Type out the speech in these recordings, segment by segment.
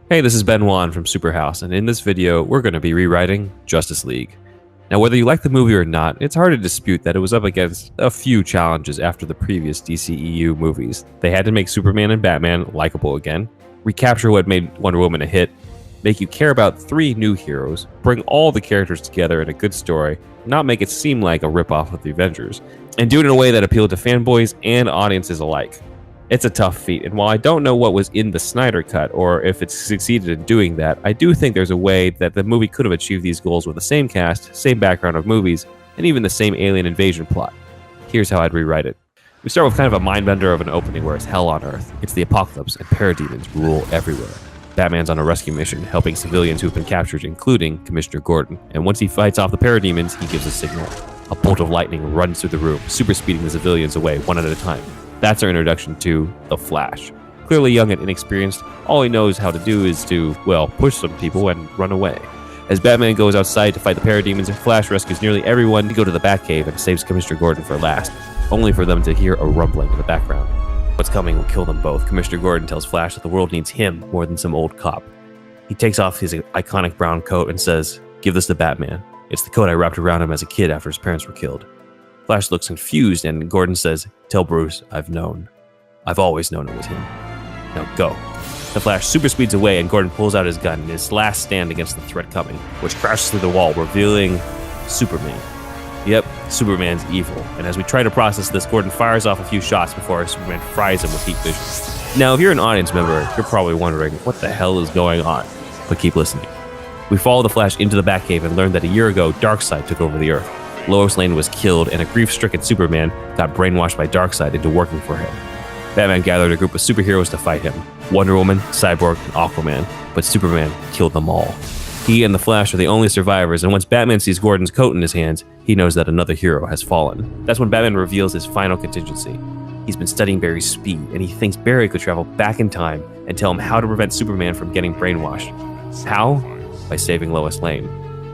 Hey, this is Ben Wan from SuperHouse, and in this video, we're going to be rewriting Justice League. Now, whether you like the movie or not, it's hard to dispute that it was up against a few challenges after the previous DCEU movies. They had to make Superman and Batman likable again, recapture what made Wonder Woman a hit, make you care about 3 new heroes, bring all the characters together in a good story, not make it seem like a ripoff of the Avengers, and do it in a way that appealed to fanboys and audiences alike. It's a tough feat, and while I don't know what was in the Snyder Cut or if it succeeded in doing that, I do think there's a way that the movie could have achieved these goals with the same cast, same background of movies, and even the same alien invasion plot. Here's how I'd rewrite it. We start with kind of a mindbender of an opening where it's hell on Earth. It's the apocalypse and parademons rule everywhere. Batman's on a rescue mission, helping civilians who've been captured, including Commissioner Gordon. And once he fights off the parademons, he gives a signal. A bolt of lightning runs through the room, super speeding the civilians away one at a time. That's our introduction to the Flash. Clearly young and inexperienced, all he knows how to do is to, well, push some people and run away. As Batman goes outside to fight the parademons, Flash rescues nearly everyone to go to the Batcave and saves Commissioner Gordon for last, only for them to hear a rumbling in the background. What's coming will kill them both. Commissioner Gordon tells Flash that the world needs him more than some old cop. He takes off his iconic brown coat and says, "Give this to Batman. It's the coat I wrapped around him as a kid after his parents were killed." Flash looks confused, and Gordon says, "Tell Bruce, I've known. I've always known it was him. Now go." The Flash super speeds away, and Gordon pulls out his gun in his last stand against the threat coming, which crashes through the wall, revealing Superman. Yep, Superman's evil, and as we try to process this, Gordon fires off a few shots before Superman fries him with heat vision. Now, if you're an audience member, you're probably wondering, what the hell is going on? But keep listening. We follow the Flash into the Batcave and learn that a year ago, Darkseid took over the Earth. Lois Lane was killed, and a grief-stricken Superman got brainwashed by Darkseid into working for him. Batman gathered a group of superheroes to fight him: Wonder Woman, Cyborg, and Aquaman, but Superman killed them all. He and the Flash are the only survivors, and once Batman sees Gordon's coat in his hands, he knows that another hero has fallen. That's when Batman reveals his final contingency. He's been studying Barry's speed, and he thinks Barry could travel back in time and tell him how to prevent Superman from getting brainwashed. How? By saving Lois Lane.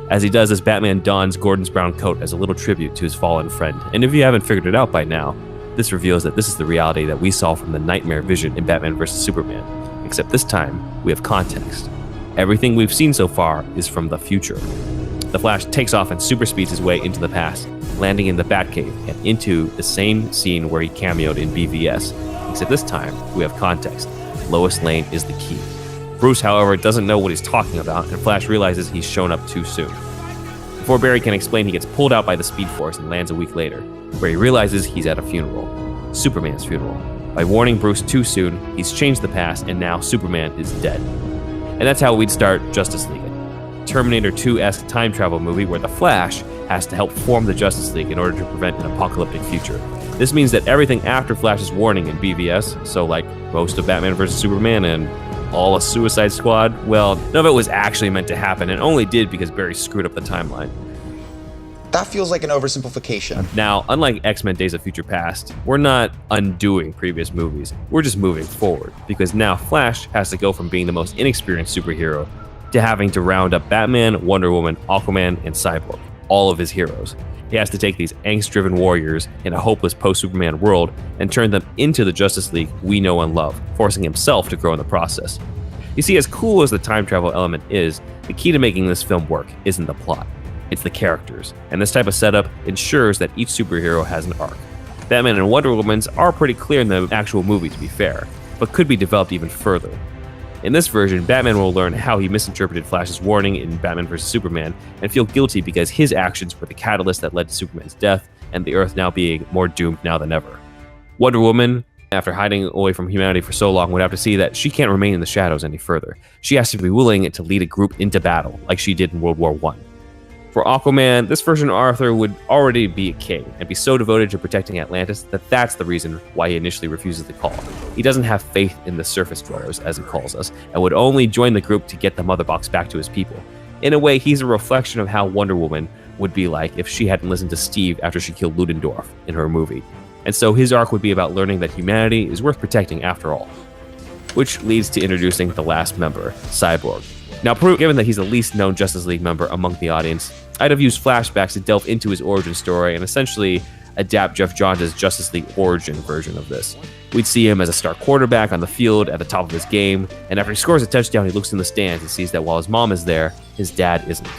As he does this, Batman dons Gordon's brown coat as a little tribute to his fallen friend. And if you haven't figured it out by now, this reveals that this is the reality that we saw from the nightmare vision in Batman vs. Superman. Except this time, we have context. Everything we've seen so far is from the future. The Flash takes off and super speeds his way into the past, landing in the Batcave and into the same scene where he cameoed in BVS. Except this time, we have context. Lois Lane is the key. Bruce, however, doesn't know what he's talking about, and Flash realizes he's shown up too soon. Before Barry can explain, he gets pulled out by the Speed Force and lands a week later, where he realizes he's at a funeral. Superman's funeral. By warning Bruce too soon, he's changed the past, and now Superman is dead. And that's how we'd start Justice League. Terminator 2-esque time travel movie where the Flash has to help form the Justice League in order to prevent an apocalyptic future. This means that everything after Flash's warning in BVS, so like most of Batman vs. Superman and all a Suicide Squad, well, none of it was actually meant to happen, and only did because Barry screwed up the timeline. That feels like an oversimplification. Now, unlike X-Men Days of Future Past, we're not undoing previous movies. We're just moving forward, because now Flash has to go from being the most inexperienced superhero to having to round up Batman, Wonder Woman, Aquaman, and Cyborg, all of his heroes. He has to take these angst-driven warriors in a hopeless post-Superman world and turn them into the Justice League we know and love, forcing himself to grow in the process. You see, as cool as the time travel element is, the key to making this film work isn't the plot. It's the characters, and this type of setup ensures that each superhero has an arc. Batman and Wonder Woman's are pretty clear in the actual movie, to be fair, but could be developed even further. In this version, Batman will learn how he misinterpreted Flash's warning in Batman vs. Superman and feel guilty because his actions were the catalyst that led to Superman's death and the Earth now being more doomed now than ever. Wonder Woman, after hiding away from humanity for so long, would have to see that she can't remain in the shadows any further. She has to be willing to lead a group into battle, like she did in World War I. For Aquaman, this version of Arthur would already be a king and be so devoted to protecting Atlantis that that's the reason why he initially refuses the call. He doesn't have faith in the surface dwellers, as he calls us, and would only join the group to get the Mother Box back to his people. In a way, he's a reflection of how Wonder Woman would be like if she hadn't listened to Steve after she killed Ludendorff in her movie. And so his arc would be about learning that humanity is worth protecting after all. Which leads to introducing the last member, Cyborg. Now, given that he's the least known Justice League member among the audience, I'd have used flashbacks to delve into his origin story and essentially adapt Jeff Johns' Justice League origin version of this. We'd see him as a star quarterback on the field at the top of his game, and after he scores a touchdown, he looks in the stands and sees that while his mom is there, his dad isn't.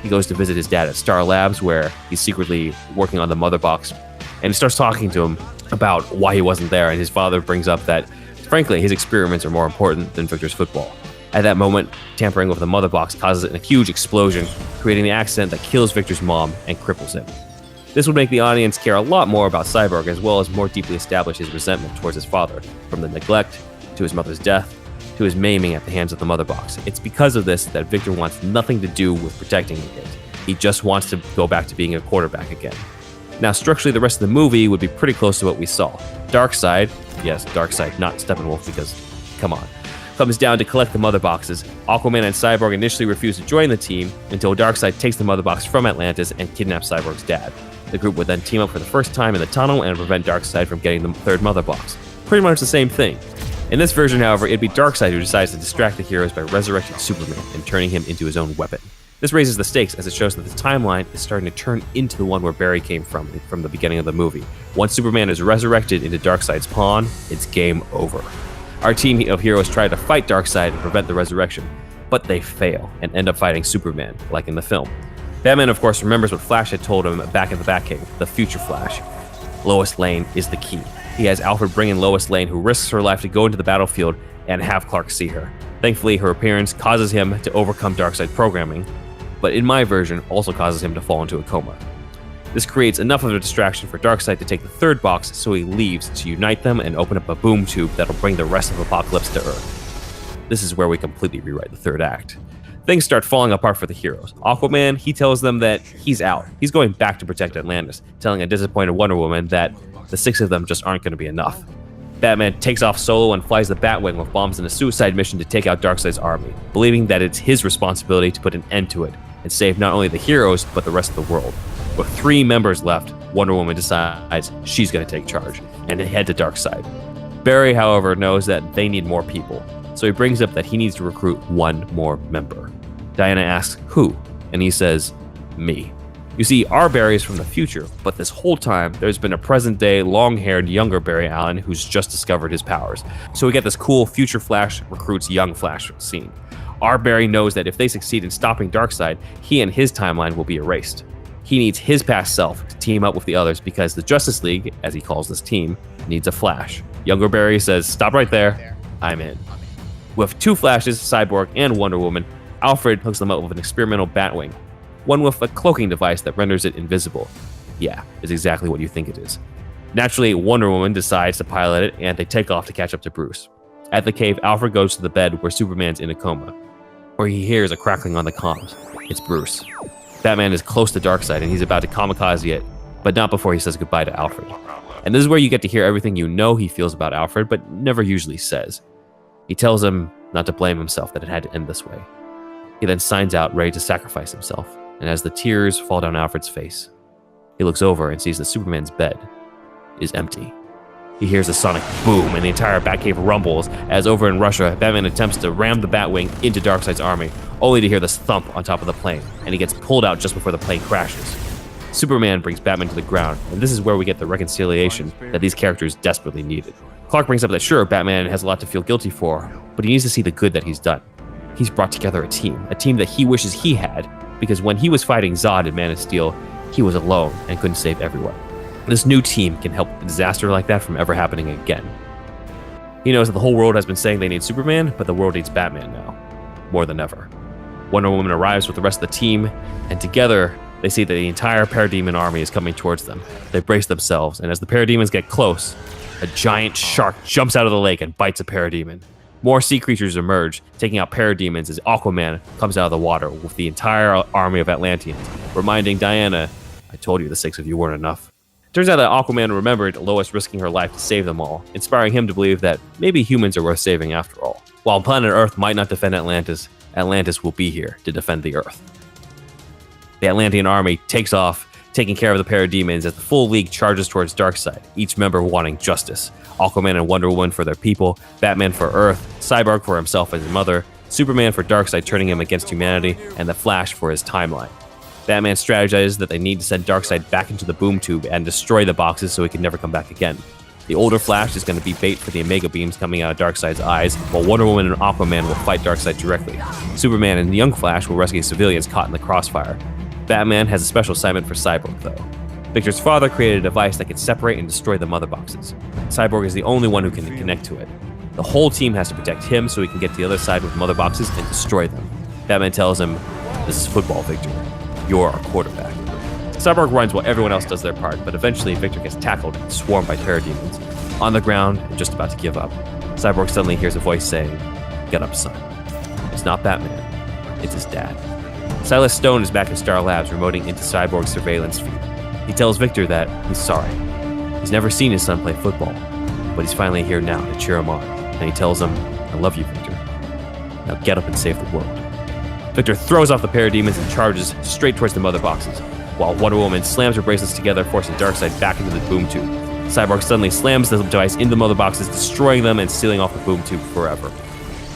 He goes to visit his dad at Star Labs, where he's secretly working on the mother box, and he starts talking to him about why he wasn't there, and his father brings up that, frankly, his experiments are more important than Victor's football. At that moment, tampering with the mother box causes a huge explosion, creating the accident that kills Victor's mom and cripples him. This would make the audience care a lot more about Cyborg, as well as more deeply establish his resentment towards his father, from the neglect, to his mother's death, to his maiming at the hands of the mother box. It's because of this that Victor wants nothing to do with protecting it. He just wants to go back to being a quarterback again. Now, structurally, the rest of the movie would be pretty close to what we saw. Darkseid, yes, Darkseid, not Steppenwolf, because, come on, comes down to collect the mother boxes. Aquaman and Cyborg initially refuse to join the team until Darkseid takes the mother box from Atlantis and kidnaps Cyborg's dad. The group would then team up for the first time in the tunnel and prevent Darkseid from getting the third mother box. Pretty much the same thing. In this version, however, it'd be Darkseid who decides to distract the heroes by resurrecting Superman and turning him into his own weapon. This raises the stakes as it shows that the timeline is starting to turn into the one where Barry came from the beginning of the movie. Once Superman is resurrected into Darkseid's pawn, it's game over. Our team of heroes try to fight Darkseid and prevent the resurrection, but they fail and end up fighting Superman, like in the film. Batman, of course, remembers what Flash had told him back in the Batcave, the future Flash. Lois Lane is the key. He has Alfred bring in Lois Lane, who risks her life to go into the battlefield and have Clark see her. Thankfully, her appearance causes him to overcome Darkseid programming, but in my version, also causes him to fall into a coma. This creates enough of a distraction for Darkseid to take the third box, so he leaves to unite them and open up a boom tube that'll bring the rest of Apocalypse to Earth. This is where we completely rewrite the third act. Things start falling apart for the heroes. Aquaman, he tells them that he's out. He's going back to protect Atlantis, telling a disappointed Wonder Woman that the 6 of them just aren't going to be enough. Batman takes off solo and flies the Batwing with bombs in a suicide mission to take out Darkseid's army, believing that it's his responsibility to put an end to it and save not only the heroes, but the rest of the world. With 3 members left, Wonder Woman decides she's going to take charge and head to Darkseid. Barry, however, knows that they need more people, so he brings up that he needs to recruit 1 more member. Diana asks, who? And he says, me. You see, our Barry is from the future, but this whole time, there's been a present-day, long-haired, younger Barry Allen who's just discovered his powers. So we get this cool future Flash recruits young Flash scene. Our Barry knows that if they succeed in stopping Darkseid, he and his timeline will be erased. He needs his past self to team up with the others because the Justice League, as he calls this team, needs a Flash. Younger Barry says, stop right there, I'm in. With 2 Flashes, Cyborg and Wonder Woman, Alfred hooks them up with an experimental Batwing, one with a cloaking device that renders it invisible. Yeah, it's exactly what you think it is. Naturally, Wonder Woman decides to pilot it, and they take off to catch up to Bruce. At the cave, Alfred goes to the bed where Superman's in a coma, where he hears a crackling on the comms. It's Bruce. Batman is close to Darkseid, and he's about to kamikaze it, but not before he says goodbye to Alfred. And this is where you get to hear everything you know he feels about Alfred, but never usually says. He tells him not to blame himself that it had to end this way. He then signs out, ready to sacrifice himself, and as the tears fall down Alfred's face, he looks over and sees that Superman's bed is empty. He hears a sonic boom, and the entire Batcave rumbles as over in Russia, Batman attempts to ram the Batwing into Darkseid's army, only to hear this thump on top of the plane, and he gets pulled out just before the plane crashes. Superman brings Batman to the ground, and this is where we get the reconciliation that these characters desperately needed. Clark brings up that sure, Batman has a lot to feel guilty for, but he needs to see the good that he's done. He's brought together a team that he wishes he had, because when he was fighting Zod in Man of Steel, he was alone and couldn't save everyone. This new team can help a disaster like that from ever happening again. He knows that the whole world has been saying they need Superman, but the world needs Batman now, more than ever. Wonder Woman arrives with the rest of the team, and together, they see that the entire Parademon army is coming towards them. They brace themselves, and as the Parademons get close, a giant shark jumps out of the lake and bites a Parademon. More sea creatures emerge, taking out Parademons as Aquaman comes out of the water with the entire army of Atlanteans, reminding Diana, I told you the 6 of you weren't enough. Turns out that Aquaman remembered Lois risking her life to save them all, inspiring him to believe that maybe humans are worth saving after all. While planet Earth might not defend Atlantis, Atlantis will be here to defend the Earth. The Atlantean army takes off, taking care of the Parademons as the full league charges towards Darkseid, each member wanting justice. Aquaman and Wonder Woman for their people, Batman for Earth, Cyborg for himself and his mother, Superman for Darkseid turning him against humanity, and the Flash for his timeline. Batman strategizes that they need to send Darkseid back into the boom tube and destroy the boxes so he can never come back again. The older Flash is going to be bait for the Omega beams coming out of Darkseid's eyes, while Wonder Woman and Aquaman will fight Darkseid directly. Superman and the Young Flash will rescue civilians caught in the crossfire. Batman has a special assignment for Cyborg, though. Victor's father created a device that can separate and destroy the mother boxes. Cyborg is the only one who can connect to it. The whole team has to protect him so he can get to the other side with mother boxes and destroy them. Batman tells him, "This is football, Victor. You're our quarterback." Cyborg runs while everyone else does their part, but eventually Victor gets tackled and swarmed by parademons. On the ground and just about to give up, Cyborg suddenly hears a voice saying, "Get up, son." It's not Batman. It's his dad. Silas Stone is back in Star Labs, remoting into Cyborg's surveillance feed. He tells Victor that he's sorry. He's never seen his son play football, but he's finally here now to cheer him on. And he tells him, "I love you, Victor. Now get up and save the world." Victor throws off the parademons and charges straight towards the mother boxes, while Wonder Woman slams her bracelets together, forcing Darkseid back into the boom tube. Cyborg suddenly slams the device into the mother boxes, destroying them and sealing off the boom tube forever.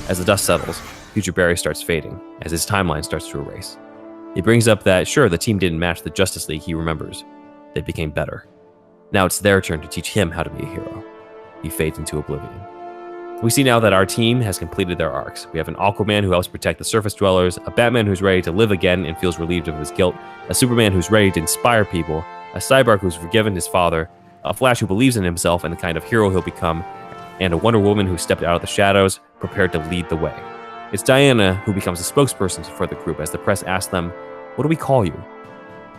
As the dust settles, Future Barry starts fading, as his timeline starts to erase. He brings up that, sure, the team didn't match the Justice League he remembers. They became better. Now it's their turn to teach him how to be a hero. He fades into oblivion. We see now that our team has completed their arcs. We have an Aquaman who helps protect the surface dwellers, a Batman who's ready to live again and feels relieved of his guilt, a Superman who's ready to inspire people, a Cyborg who's forgiven his father, a Flash who believes in himself and the kind of hero he'll become, and a Wonder Woman who stepped out of the shadows, prepared to lead the way. It's Diana who becomes the spokesperson for the group as the press asks them, "What do we call you?"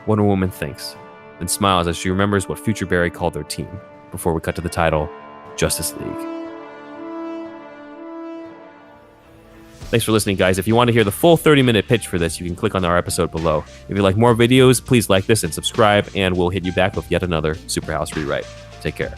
Wonder Woman thinks, then smiles as she remembers what Future Barry called their team, before we cut to the title, Justice League. Thanks for listening, guys. If you want to hear the full 30-minute pitch for this, you can click on our episode below. If you like more videos, please like this and subscribe, and we'll hit you back with yet another Superhouse rewrite. Take care.